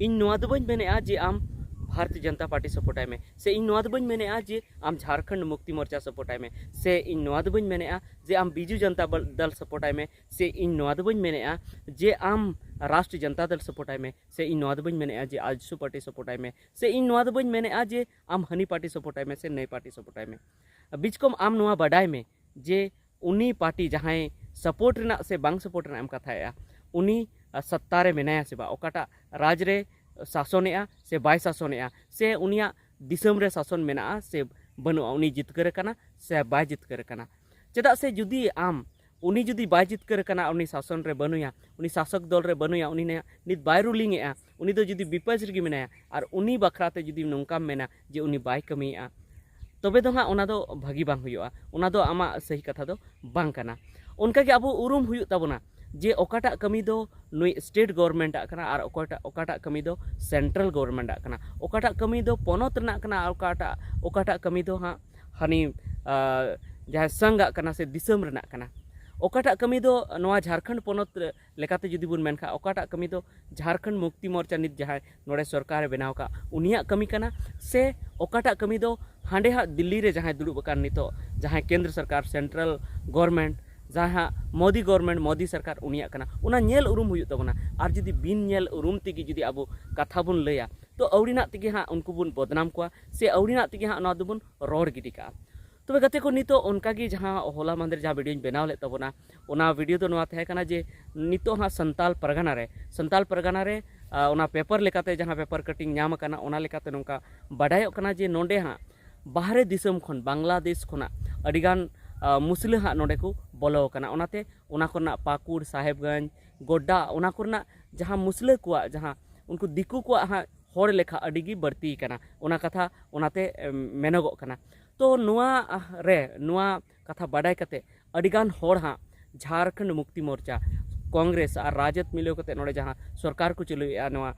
इन नोआ दो बन मेने जे आम भारतीय जनता पार्टी सपोर्टाय में से इन नोआ दो बन मेने जे आम झारखंड मुक्ति मोर्चा सपोर्टाय में से इन नोआ दो बन मेने जे आम बीजू जनता दल सपोर्टाय में से इन नोआ दो बन मेने जे आम राष्ट्रीय जनता दल सपोर्टाय में से इन नोआ दो बन मेने जे आजसू पार्टी सपोर्टाय में से इन नोआ दो बन मेने जे आम हनी पार्टी सपोर्टाय में से नई पार्टी सपोर्टाय में बीचकम आम नोआ बाडाय में जे उनी पार्टी जहां सपोर्ट रेना से बांग सपोर्ट रेना एम कथाया उनी सत्ता रे मेनाया से बा ओकाटा राज रे शासने से बाय शासने से उनिया दिसम रे शासन मेना से बनु उनी जितकर कना से बाय जितकर कना चेदा से जुदी आम उनी जुदी बाय जितकर कना उनी शासन रे बनुया उनी शासक दल रे बनुया उनी ने नित बाय रूलिंग ए उनी दो जुदी विपक्ष रे मेनाया और उनी बखराते जुदी नोंकाम मेना जे उनी बाय कमिया तबे दो हाँ ओना दो भागी बांग हुयुआ ओना दो आमा सही कथा दो बांग कना उनका के अबो उरुम हुयुग ताबोना जे ओकाटा कमी दो नुई स्टेट गवर्नमेंट आकना और ओकाटा कमी दो सेंट्रल गवर्नमेंट आकना ओकाटा कमी दो पोनोत रना कना ओकाटा कमी दो हाँ हनी जहाँ संघ आकना से दिसम रना कना ओकाटा कमी दो नोआ झारखंड पोनोत लेकाते जुदी बुन मेनखा ओकाटा कमी दो झारखंड मुक्ति मोर्चा नित जहाँ नोड़े सरकार बनाव का उनिया कमी कना से ओकाटा कमी दो हांडे हाँ दिल्ली रे जहाँ दुड़ुब अकान नितो जहाँ केंद्र सरकार सेंट्रल गवर्नमेंट जहाँ मोदी गवर्नमेंट मोदी सरकार उनिया कना उना नेल उरुम हुयुग तबना और जुदी बिन नेल उरुम तिगी जुदी अब कथा बुन लैया तो अवड़ीना तिगी हाँ उनको बुन बदनाम कोआ से अवड़ीना तिगी हाँ ना दुबुन रोड गिडी का तबे गते को नितो उनका की जहाँ होला मंदिर जहाँ वीडियो बनाव ले तबना उना वीडियो तो नोआ तहे कना जे नितो हाँ संताल परगना रे उना पेपर लेकाते जहाँ पेपर कटिंग नाम कना उना लेकाते नोंका बाडायो कना जे नोंडे हाँ बाहरे दिसम खन बांग्लादेश खना अडिगान मुसले हाँ नोंडे को बोलो कना ओनाते उना कोना पाकुड़ साहेबगंज गोड्डा उना कोना जहाँ मुसले को जहाँ उनको दिकू को हाँ होड़ लेखा अडिगी बढ़ती कना उना कथा उनाते मेनगो कना तो नुआ कथा बाडाय कते अडिगान होड़ हाँ झारखंड मुक्ति मोर्चा कांग्रेस और राजद मिलो कते नोड़े जहाँ सरकार को चलुया नुआ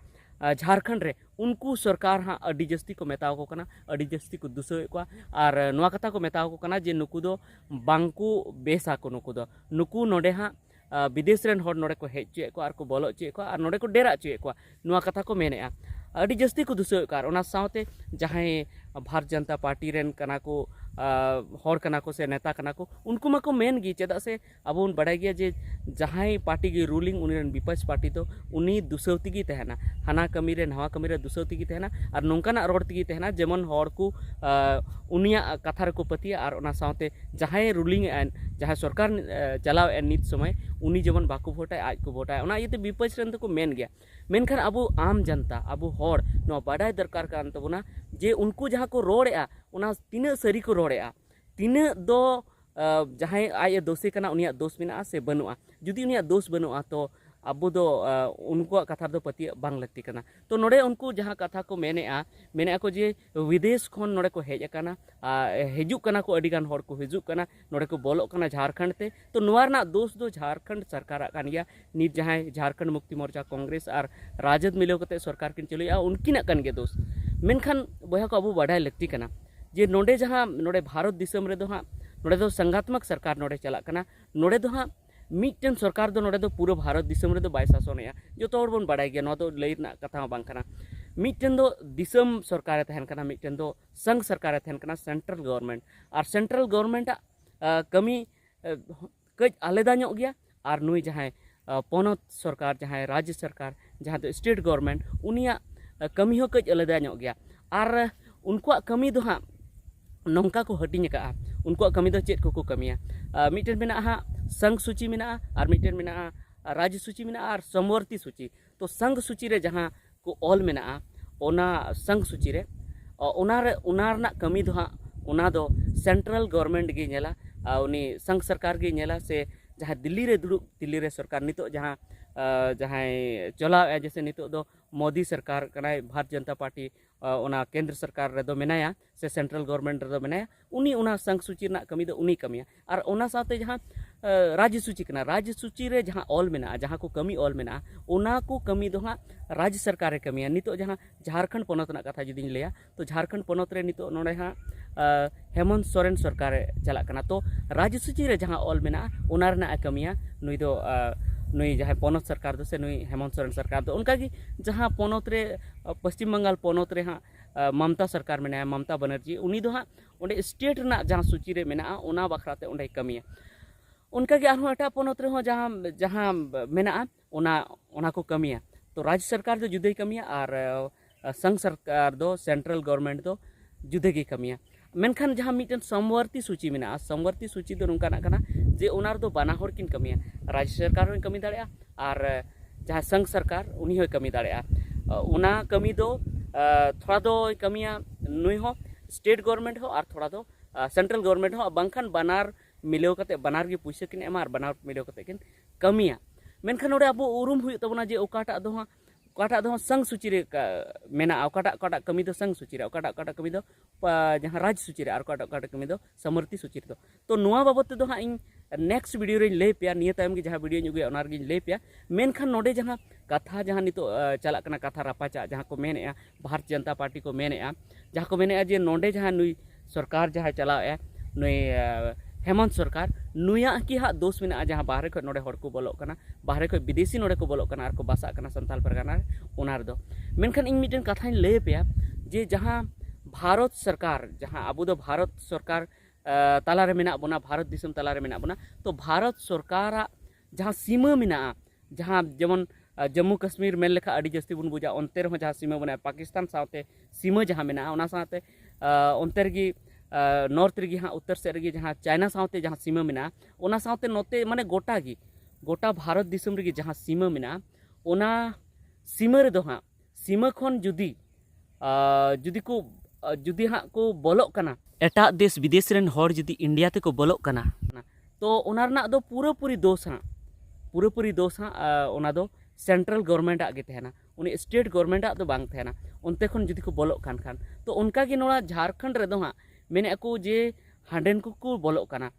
झारखंड रे उनको सरकार हाँ अडी जस्ती को मेताव को कना अडी जस्ती को दुसोए को और नुआ कथा को मेताव को कना जे नुकु दो बांकु बेसा को नुकु नोडे हाँ विदेश रेन होड़ नोडे को हेज चुए को और को बोलो चुए को और नोडे को डेरा चुए को नुआ कथा को मेने अडी जस्ती को दुसोए को और साथे जहाँ भारत जनता पार्टी रेन कना को होड़ कना को से नेता कना को उनको माको मेन गी चेदा से अब उन बड़ाई गया जे जहाँ पार्टी की रूलिंग उनी विपक्ष पार्टी तो उनी दुसौती की तहना हाना कमी रे नवा कमी रे दुसौती की तहना और नोंकाना रोड की तहना जेमन होड़ को उनिया कथा को पतिया और उना साथे जहाँ रूलिंग जहाँ सरकार चलाव नित समय उनी जेमन बाको भोटाय आज को भोटाय उना इते विपक्ष रेन तो मेन गया मेनखान अब आम जनता अब होड़ नो बाडाय दरकार कान तबना जे उनको जहाँ को रोड़ा उना तीना सरी को रोड़ा तीना दो जहाँ आज दोषी कना उनिया दोष मेना से बनुआ जुदी उनिया दोष बनुआ तो अब दो उनको कथा दो पति बांग लगती कना तो नोड़े उनको जहाँ कथा को मेने को जे विदेश खन नोड़े को हेज कना हेजुक कना को अडिगान होड़ को हेजुक कना नोड़े को बोलो कना झारखंड ते तो नोआ दोष दो झारखंड सरकार कान गया नित जहाँ झारखंड मुक्ति मोर्चा कांग्रेस और राजद मिलो कते सरकार किन चलुया उनकिन कान गया दोष मेनखान बया को अब बाडाय लगती कना जे नोडे जहाँ नोडे भारत दिसम रे दो हाँ नोडे दो संघात्मक सरकार नोडे चला कना नोडे दो हाँ मिट्टन सरकार दो नोडे दो पूरा भारत दिसम रे दो बाय शासनया जो तो बन बाडाय गया नो तो लई ना कथा बांग कना मिट्टन दो दिसम सरकार तहन कना मिट्टन दो संघ सरकार तहन कना सेंट्रल गवर्नमेंट और सेंट्रल गवर्नमेंट कमी कज आलेदा ᱧᱚᱜ गया और नुई जहाँ पोनोत सरकार जहाँ राज्य सरकार जहाँ तो स्टेट गवर्नमेंट उनिया कमी हो कज आलेदा ᱧᱚᱜ गया और उनको कमी दो हाँ नौका को हटिंग का उनको कमी दो चेक को कमिया मिट्टन मेना हाँ संघ सूची मेना और मिट्टन मेना राज्य सूची मेना और समवर्ती सूची तो संघ सूची रे जहाँ को ऑल मेना ओना संघ सूची रे ओना कमी दो हाँ ओना दो सेंट्रल गवर्नमेंट गे नेला उनी संघ सरकार गे नेला से जहाँ दिल्ली रे दुड़ुब दिल्ली रे सरकार नितो जहाँ जहाँ चलाव जैसे नितो दो मोदी सरकार कनाय भारत जनता पार्टी ओना केंद्र सरकार रे दो मेनाया से सेंट्रल गवर्नमेंट रे दो मेनाया उनी ओना संघ सूची ना कमी दो उनी कमिया और ओना साथे जहाँ राज्य सूची कना राज्य सूची रे जहाँ ऑल मेना जहाँ को कमी ऑल मेना ओना को कमी दो हाँ राज्य सरकार कमिया नितो जहाँ झारखंड पोनत ना कथा जुदी लिया तो झारखंड पोनत रे नितो नोडे हाँ हेमंत सोरेन सरकार चला कना तो राज्य सूची रे जहाँ ऑल मेना ओना रना कमिया नुई दो नुई जहाँ पोनत सरकार दो से नुई हेमंत सोरेन सरकार दो उनका की जहाँ पोनत रे पश्चिम बंगाल पोनत रे हाँ ममता सरकार मेना ममता बनर्जी उनी दो हाँ उन्हें स्टेट ना जहाँ सूची रे मेना ओना बखराते उन्हें कमिया उनका के आरहों एटा पोनत रे जहाँ जहाँ मेना ओना को कमिया तो राज्य सरकार दो जुदे कमिया और संघ सरकार दो सेंट्रल गवर्नमेंट दो जुदे की कमिया मेनखान जहाँ मिटन समवर्ती सूची मेना समवर्ती सूची दो नुका ना जे ओनार दो बाना होर किन कमिया राज्य सरकार होय कमी दाड़े और जहाँ संघ सरकार उनी होय कमी दाड़े ओना कमी दो थोड़ा दो कमिया नुई हो स्टेट गवर्नमेंट हो और थोड़ा दो सेंट्रल गवर्नमेंट हो बांखान बानार मिलाव कते बानार की पैसा किन एमा बानार मिलाव कते किन कमिया मेनखान नोडे अब उरुम हुई तबना जे ओकाटा दो संघ सूची रे मेना ओकाटा कमी दो संघ सूची रे ओकाटा कमी दो जहाँ राज्य सूची रे और ओकाटा कमी दो समवर्ती सूची रे तो नोआ बाबत दो हाँ इन नेक्स्ट वीडियो रे लay पे निया तायम की जहाँ वीडियो नुगे ओनार गी लay पे मेनखान नोडे जहाँ कथा जहाँ नितो चला कना कथा रापाचा जहाँ को मेने भारतीय जनता पार्टी को मेने जहाँ को मेने जे नोडे जहाँ नुई सरकार जहाँ चला नुई हेमंत सरकार नुया की हाँ दोष में जहाँ बाहर खो नोडे हर को बोलोग कना बाहर खो विदेशी नोडे को बोलोग कना और को बासा कना संताल परगना ओनार दो मेनखान इन मिटन कथा लay पे जे जहाँ भारत सरकार जहाँ अबो दो भारत सरकार तालारे मेना बोना भारत दिसम तालारे मेना बोना तो भारत सरकार जहाँ सीमा मेना जहाँ जेमन जम्मू कश्मीर मेन लेखा अड़ी जस्ती बन बुझा अंते रहो जहाँ सीमा बना पाकिस्तान साथे सीमा जहाँ मेना ओना साथे अंते रगी नॉर्थ रगी हाँ उत्तर सेड रगी जहाँ चाइना साथे जहाँ सीमा मेना ओना साथे नोते माने गोटा भारत दिसम रगी जहाँ सीमा मेना ओना सीमा रे दो हाँ सीमा खन जुदी हाँ को बोलोग कना एटा देश विदेश रेन हर जुदी इंडिया ते को बोलोग कना तो ओना रना दो पूरी दोष हाँ ओना दो सेंट्रल गवर्नमेंट आगे तहना उन्हें स्टेट गवर्नमेंट दो बांग तहना उनते खन जुदी को बोलोग खान तो उनका की नोड़ा झारखंड रे दो हाँ मेने को जे हांडेन को बोलोग कना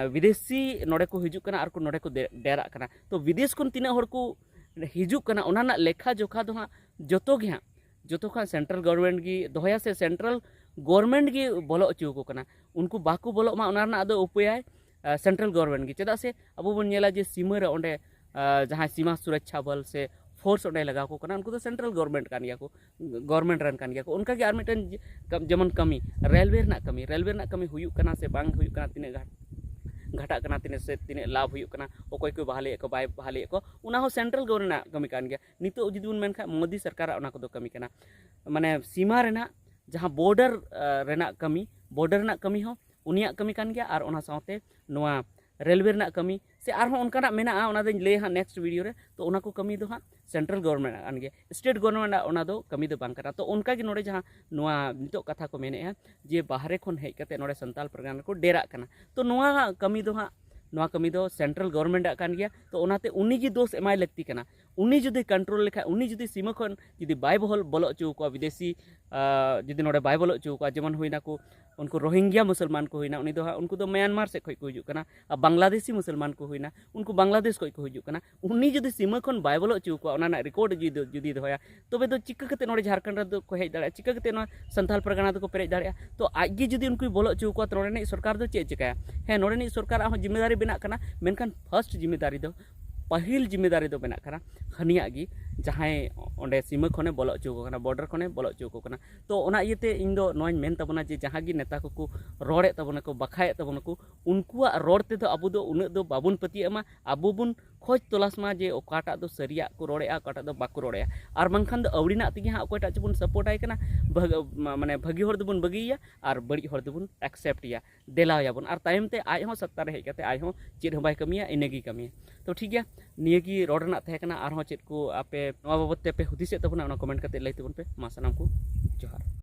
विदेशी नोड़े को हिजुग कना और को नोड़े को डेरा कना तो विदेश को तीना हर को हिजुग कना ओना ना लेखा जोखा दो हाँ जोतो खा सेंट्रल गवर्नमेंट की दोहया से सेंट्रल गवर्नमेंट की बोलो अचू को कना उनको बाको बोलो मा ओना ना दो उपाय सेंट्रल गवर्नमेंट की चेदा से अब बन नेला जे सीमा रे ओंडे जहाँ सीमा सुरक्षा बल से फोर्स ओंडे लगा को कना उनको तो सेंट्रल गवर्नमेंट कान गया को गवर्नमेंट रन कान गया को उनका की आर मिटन जेमन कमी रेलवे ना कमी हुयु कना से बांग हुयु कना तिने घाटा कना तिने से तिने लाभ हुयु कना ओकोय को बहाले को बाय बहाले को उना हो सेंट्रल गवर्नमेंट कमी कान गया नितो जुदी बन मेनखा मोदी सरकार ओना को दो कमी कना माने सीमा रेना जहाँ बॉर्डर रेना कमी हो उनिया कमी कान गया और ओना साथे नोआ रेलवे रेना कमी से आरहों उनका मेना ओना दो लay हाँ नेक्स्ट वीडियो रे तो ओना को कमी दो हाँ सेंट्रल गवर्नमेंट कान गया स्टेट गवर्नमेंट ओना दो कमी दो बांग कना तो उनका की नोडे जहाँ नोआ नितो कथा को मेने जे बाहरे खन हेज कते नोडे संताल परगना को डेरा कना तो नोआ कमी दो हाँ नोआ कमी दो सेंट्रल गवर्नमेंट कान गया तो ओनाते उनी जी दोष एमाय लगती कना उनी जुदी कंट्रोल लेखा उनी जुदी सीमा खन जुदी बाय बोलो अचू को विदेशी जुदी नोडे बाय बोलो अचू को जेमन हुईना को उनको रोहिंग्या मुसलमान को हुईना उनी दो उनको दो म्यांमार से खय को हिजु कना बांग्लादेशी मुसलमान को हुईना उनको बांग्लादेश खय को हिजु कना उनी जुदी सीमा खन बाय बोलो अचू को ओना ना रिकॉर्ड जुदी दोया तबे दो चिक्का कते नोडे झारखंड रे को हेज दाड़े चिक्का कते संथाल परगना दो को पेरेज दाड़े तो आगे जुदी उनको बोलो अचू को नोडे ने सरकार दो चे चिकाया हे नोडे ने सरकार आ जिम्मेदारी बेना कना मेनखान फर्स्ट जिम्मेदारी दो पहिल जिम्मेदारी दो बेना कना हनिया गी जहाँ ओंडे सीमा खने बोलो अचू को कना बॉर्डर खने बोलो अचू को कना तो ओना इयते इन दो नोय मेन तबना जे जहाँ गी नेता को रोड़े तबना को बखाए तबना को उनकुआ रोड़ ते दो अबो दो उन दो बाबुन पतियमा अबो बुन खोज तलाश मा जे ओकाटा दो सरिया को रोड़े ओकाटा दो बाको रोड़े और बांखान दो अवड़ीना तिगे हाँ ओकटा चबुन सपोर्ट आय कना माने भगी हर दबुन बगिया और बड़ी हर दबुन एक्सेप्ट या देलाया बन और टाइम ते आय हो सत्ता रे हेज कते आय हो चेद हो बाय कमिया इनेगी कमिया तो ठीक गया निया की रोड रना तहे कना और हो चेद को आपे नवा बाबत पे हुदिस तबना कमेंट करते लई तबन पे मा सनाम को जोहार।